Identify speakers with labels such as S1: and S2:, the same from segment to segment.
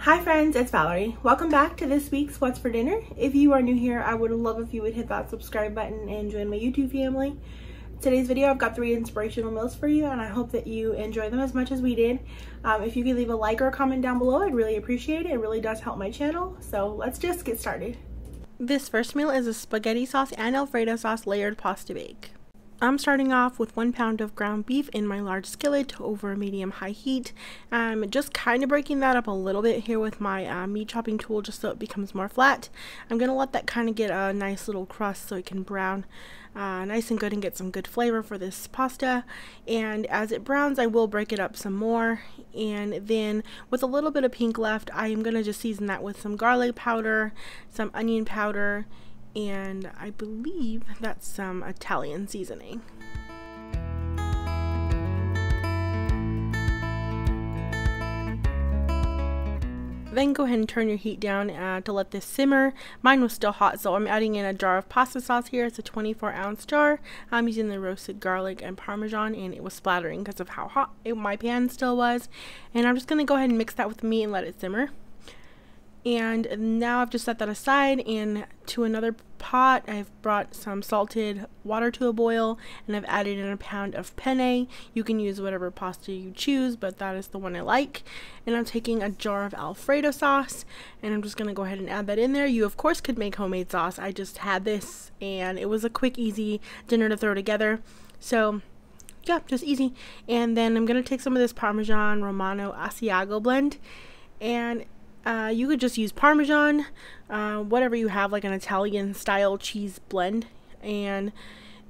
S1: Hi friends, it's Valerie. Welcome back to this week's What's for Dinner. If you are new here, I would love if you would hit that subscribe button and join my YouTube family. Today's video, I've got 3 inspirational meals for you, and I hope that you enjoy them as much as we did. If you could leave a like or a comment down below, I'd really appreciate it. It really does help my channel. So let's just get started. This first meal is a spaghetti sauce and Alfredo sauce layered pasta bake. I'm starting off with 1 pound of ground beef in my large skillet over medium-high heat. I'm just kind of breaking that up a little bit here with my meat chopping tool just so it becomes more flat. I'm going to let that kind of get a nice little crust so it can brown nice and good and get some good flavor for this pasta. And as it browns, I will break it up some more. And then with a little bit of pink left, I am going to just season that with some garlic powder, some onion powder, and I believe that's some Italian seasoning. Then go ahead and turn your heat down to let this simmer. Mine was still hot, so I'm adding in a jar of pasta sauce here. It's a 24-ounce jar. I'm using the roasted garlic and Parmesan, and it was splattering because of how hot my pan still was. And I'm just going to go ahead and mix that with the meat and let it simmer. And now I've just set that aside, and to another pot I've brought some salted water to a boil, and I've added in 1 pound of penne. You can use whatever pasta you choose, but that is the one I like. And I'm taking a jar of Alfredo sauce, and I'm just going to go ahead and add that in there. You of course could make homemade sauce. I just had this, and it was a quick, easy dinner to throw together. So yeah, just easy. And then I'm going to take some of this Parmesan Romano Asiago blend, and you could just use Parmesan, whatever you have, like an Italian style cheese blend. And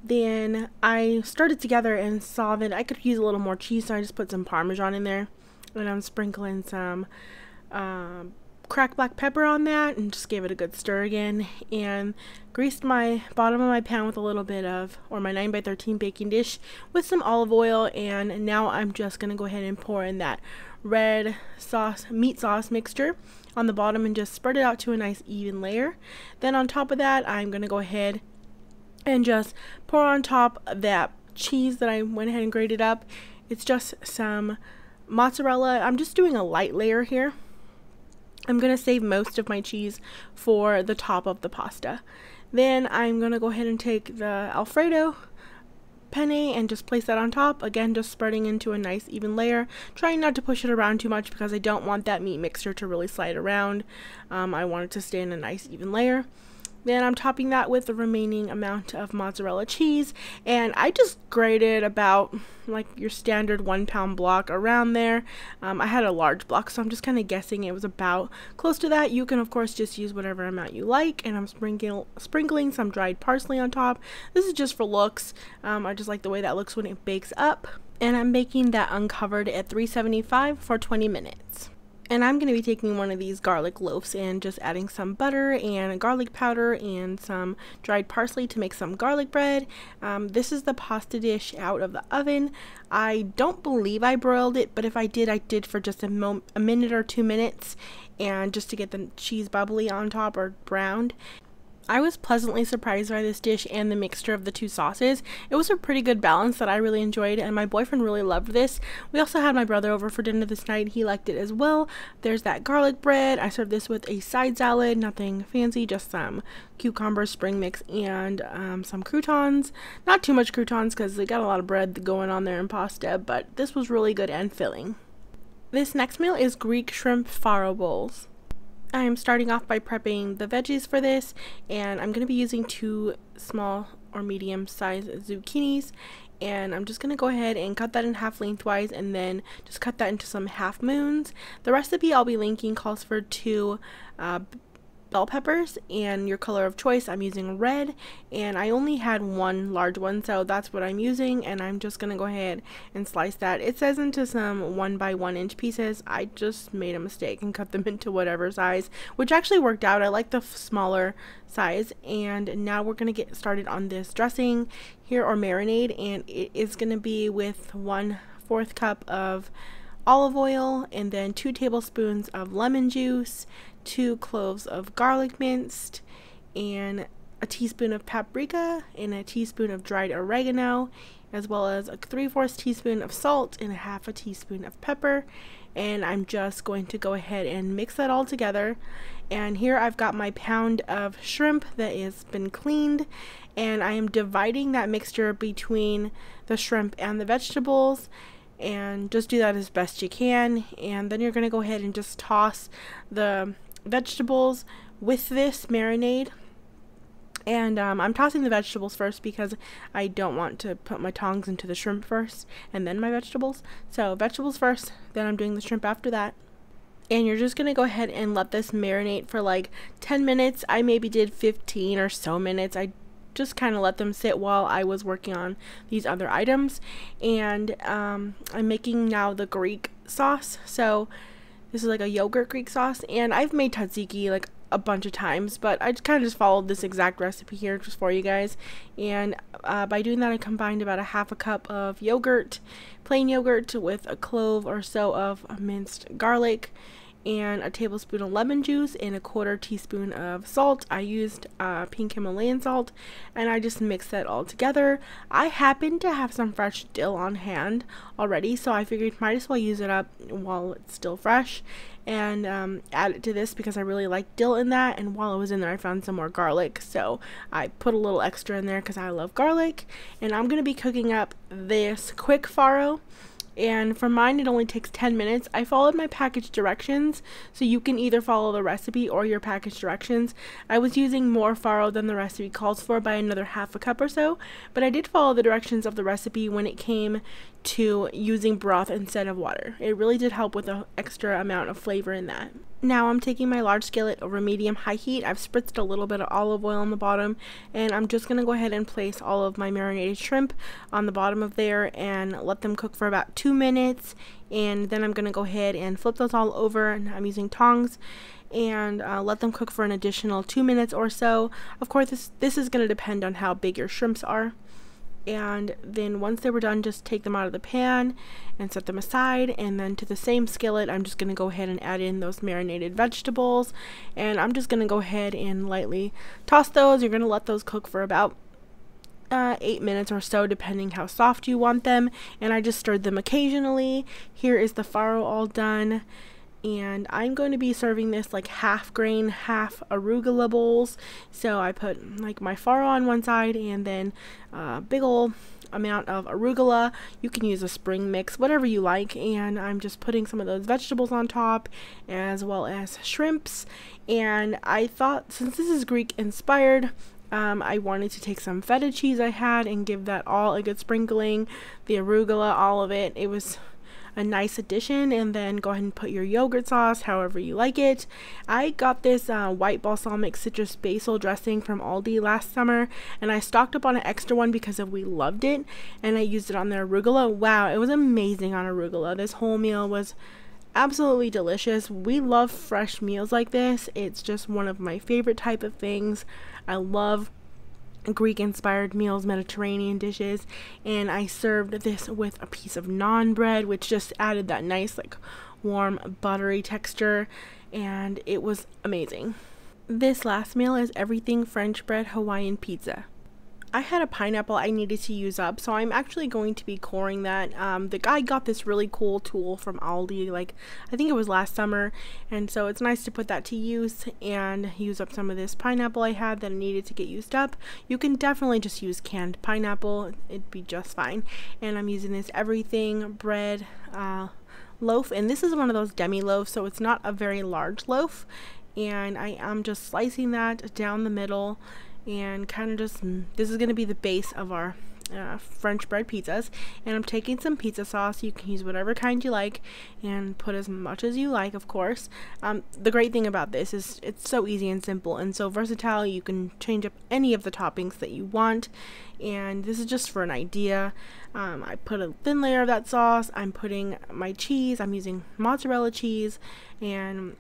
S1: then I stirred it together and saw that I could use a little more cheese, so I just put some Parmesan in there. And I'm sprinkling some cracked black pepper on that, and just gave it a good stir again. And greased my bottom of my pan with a little bit of, or my 9x13 baking dish with some olive oil. And now I'm just going to go ahead and pour in that red sauce, meat sauce mixture on the bottom, and just spread it out to a nice even layer. Then on top of that, I'm going to go ahead and just pour on top that cheese that I went ahead and grated up. It's just some mozzarella. I'm just doing a light layer here. I'm going to save most of my cheese for the top of the pasta. Then I'm going to go ahead and take the Alfredo penne and just place that on top. Again, just spreading into a nice even layer. Trying not to push it around too much because I don't want that meat mixture to really slide around. I want it to stay in a nice even layer. Then I'm topping that with the remaining amount of mozzarella cheese, and I just grated about like your standard 1 pound block around there. I had a large block, so I'm just kind of guessing it was about close to that. You can of course just use whatever amount you like, and I'm sprinkling some dried parsley on top. This is just for looks. I just like the way that looks when it bakes up, and I'm baking that uncovered at 375 for 20 minutes. And I'm going to be taking one of these garlic loaves and just adding some butter and garlic powder and some dried parsley to make some garlic bread. This is the pasta dish out of the oven. I don't believe I broiled it, but if I did for just a minute or 2 minutes, and just to get the cheese bubbly on top or browned. I was pleasantly surprised by this dish and the mixture of the 2 sauces. It was a pretty good balance that I really enjoyed, and my boyfriend really loved this. We also had my brother over for dinner this night. He liked it as well. There's that garlic bread. I served this with a side salad, nothing fancy, just some cucumber, spring mix, and some croutons. Not too much croutons because they got a lot of bread going on there in pasta, but this was really good and filling. This next meal is Greek shrimp farro bowls. I am starting off by prepping the veggies for this, and I'm going to be using 2 small or medium sized zucchinis, and I'm just going to go ahead and cut that in half lengthwise and then just cut that into some half moons. The recipe I'll be linking calls for 2 bell peppers, and your color of choice. I'm using red, and I only had 1 large one, so that's what I'm using. And I'm just gonna go ahead and slice that. It says into some 1 by 1 inch pieces. I just made a mistake and cut them into whatever size, which actually worked out. I like the smaller size. And now we're gonna get started on this dressing here, or marinade, and it is gonna be with 1/4 cup of olive oil, and then 2 tablespoons of lemon juice, 2 cloves of garlic minced, and a teaspoon of paprika and a teaspoon of dried oregano, as well as a 3/4 teaspoon of salt and a 1/2 teaspoon of pepper. And I'm just going to go ahead and mix that all together. And here I've got my pound of shrimp that has been cleaned, and I am dividing that mixture between the shrimp and the vegetables, and just do that as best you can. And then you're going to go ahead and just toss the vegetables with this marinade. And I'm tossing the vegetables first because I don't want to put my tongs into the shrimp first and then my vegetables. So vegetables first, then I'm doing the shrimp after that. And you're just going to go ahead and let this marinate for like 10 minutes. I maybe did 15 or so minutes. I just kind of let them sit while I was working on these other items. And I'm making now the Greek sauce. So this is like a yogurt Greek sauce. And I've made tzatziki like a bunch of times, but I just kind of just followed this exact recipe here just for you guys. And by doing that, I combined about a 1/2 cup of yogurt, plain yogurt, with a clove or so of minced garlic, and a tablespoon of lemon juice, and a 1/4 teaspoon of salt. I used pink Himalayan salt, and I just mixed that all together. I happen to have some fresh dill on hand already, so I figured might as well use it up while it's still fresh, and add it to this because I really like dill in that. And while I was in there, I found some more garlic, so I put a little extra in there because I love garlic. And I'm going to be cooking up this quick farro. And for mine, it only takes 10 minutes. I followed my package directions, so you can either follow the recipe or your package directions. I was using more farro than the recipe calls for by another 1/2 cup or so, but I did follow the directions of the recipe when it came to using broth instead of water. It really did help with the extra amount of flavor in that. Now I'm taking my large skillet over medium-high heat. I've spritzed a little bit of olive oil on the bottom, and I'm just going to go ahead and place all of my marinated shrimp on the bottom of there and let them cook for about 2 minutes. And then I'm going to go ahead and flip those all over, and I'm using tongs, and let them cook for an additional 2 minutes or so. Of course, this is going to depend on how big your shrimps are. And then once they were done, just take them out of the pan and set them aside. And then to the same skillet, I'm just going to go ahead and add in those marinated vegetables, and I'm just going to go ahead and lightly toss those. You're going to let those cook for about 8 minutes or so, depending how soft you want them. And I just stirred them occasionally. Here is the farro all done. And I'm going to be serving this like half grain, half arugula bowls. So I put like my farro on one side, and then a big old amount of arugula. You can use a spring mix, whatever you like. And I'm just putting some of those vegetables on top, as well as shrimps. And I thought, since this is Greek inspired, I wanted to take some feta cheese I had and give that all a good sprinkling. The arugula, all of it. It was a nice addition. And then go ahead and put your yogurt sauce however you like it. I got this white balsamic citrus basil dressing from Aldi last summer, and I stocked up on an extra one because we loved it, and I used it on the arugula. Wow, it was amazing on arugula. This whole meal was absolutely delicious. We love fresh meals like this. It's just one of my favorite type of things. I love Greek inspired meals, Mediterranean dishes, and I served this with a piece of naan bread, which just added that nice like warm buttery texture, and it was amazing. This last meal is everything French bread Hawaiian pizza. I had a pineapple I needed to use up, so I'm actually going to be coring that. The guy got this really cool tool from Aldi, like I think it was last summer, and so it's nice to put that to use and use up some of this pineapple I had that needed to get used up. You can definitely just use canned pineapple, it'd be just fine. And I'm using this everything bread loaf, and this is one of those demi loaves, so it's not a very large loaf, and I am just slicing that down the middle. And kind of just, this is going to be the base of our French bread pizzas. And I'm taking some pizza sauce. You can use whatever kind you like and put as much as you like, of course. The great thing about this is it's so easy and simple and so versatile. You can change up any of the toppings that you want. And this is just for an idea. I put a thin layer of that sauce. I'm putting my cheese. I'm using mozzarella cheese. And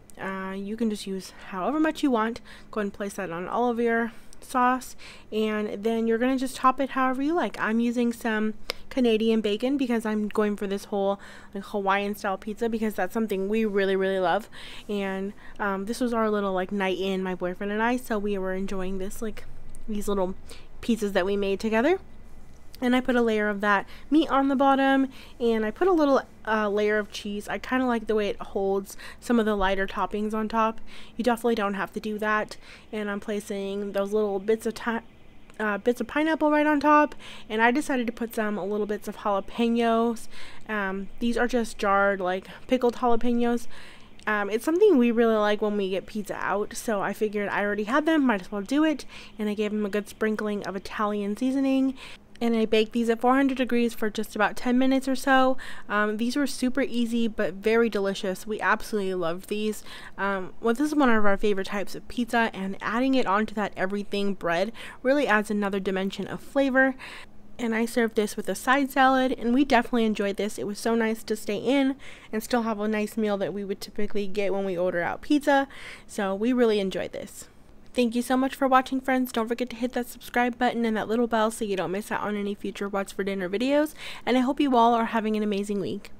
S1: you can just use however much you want. Go ahead and place that on all of your sauce, and then you're going to just top it however you like. I'm using some Canadian bacon because I'm going for this whole like Hawaiian style pizza because that's something we really love. And this was our little like night in, my boyfriend and I, so we were enjoying this like these little pieces that we made together. And I put a layer of that meat on the bottom, and I put a little layer of cheese. I kind of like the way it holds some of the lighter toppings on top. You definitely don't have to do that. And I'm placing those little bits of pineapple right on top, and I decided to put some little bits of jalapenos. These are just jarred, like pickled jalapenos. It's something we really like when we get pizza out, so I figured I already had them, might as well do it. And I gave them a good sprinkling of Italian seasoning. And I baked these at 400 degrees for just about 10 minutes or so. These were super easy but very delicious. We absolutely loved these. This is one of our favorite types of pizza, and adding it onto that everything bread really adds another dimension of flavor. And I served this with a side salad, and we definitely enjoyed this. It was so nice to stay in and still have a nice meal that we would typically get when we order out pizza. So we really enjoyed this. Thank you so much for watching, friends. Don't forget to hit that subscribe button and that little bell so you don't miss out on any future What's for Dinner videos. And I hope you all are having an amazing week.